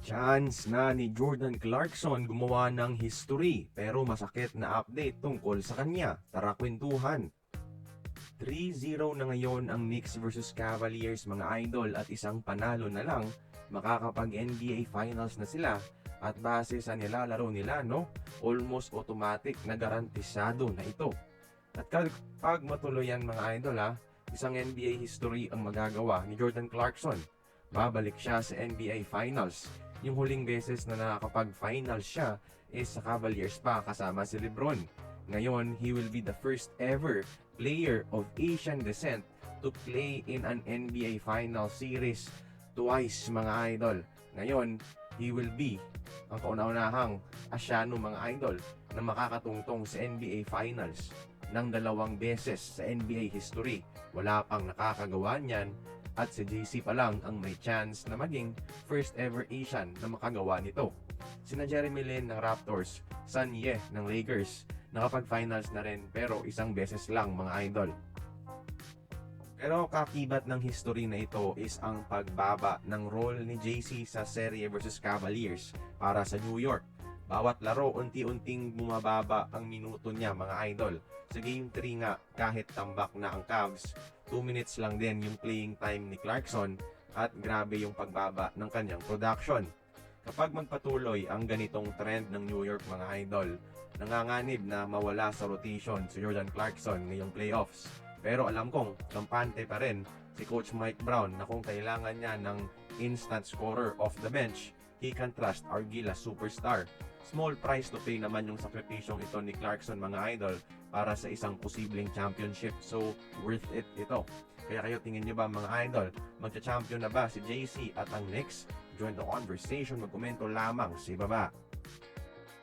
Chance na ni Jordan Clarkson gumawa ng history pero masakit na update tungkol sa kanya. Tara kwentuhan. 3-0 na ngayon ang Knicks versus Cavaliers mga idol at isang panalo na lang makakapag NBA Finals na sila at base sa nilalaro nila almost automatic na garantisado na ito. At kapag matuloy yan mga idol isang NBA history ang magagawa ni Jordan Clarkson. Babalik siya sa NBA Finals. Yung huling beses na nakakapag-finals siya is sa Cavaliers pa kasama si LeBron. Ngayon, he will be the first ever player of Asian descent to play in an NBA Finals series twice mga idol. Ngayon, he will be ang kauna-unahang Asyano mga idol na makakatungtong sa NBA Finals ng 2 beses sa NBA history. Wala pang nakakagawa niyan. At si JC pa lang ang may chance na maging first ever Asian na makagawa nito. Sina Jeremy Lin ng Raptors, Sun Ye ng Lakers, nakapag-finals na rin pero isang beses lang mga idol. Pero kakibat ng history na ito is ang pagbaba ng role ni JC sa Serie versus Cavaliers para sa New York. Bawat laro unti-unting bumababa ang minuto niya mga idol. Sa Game 3 nga, kahit tambak na ang Cavs, 2 minutes lang din yung playing time ni Clarkson at grabe yung pagbaba ng kanyang production. Kapag magpatuloy ang ganitong trend ng New York mga idol, nanganganib na mawala sa rotation si Jordan Clarkson ngayong playoffs. Pero alam kong kampante pa rin si Coach Mike Brown na kung kailangan niya ng instant scorer off the bench, he can trust our Gilas superstar. Small price to pay naman yung sakripisyong ito ni Clarkson mga idol para sa isang posibleng championship. So, worth it ito. Kaya kayo tingin nyo ba mga idol, magcha-champion na ba si JC at ang Knicks? Join the conversation, magkomento lamang sa ibaba.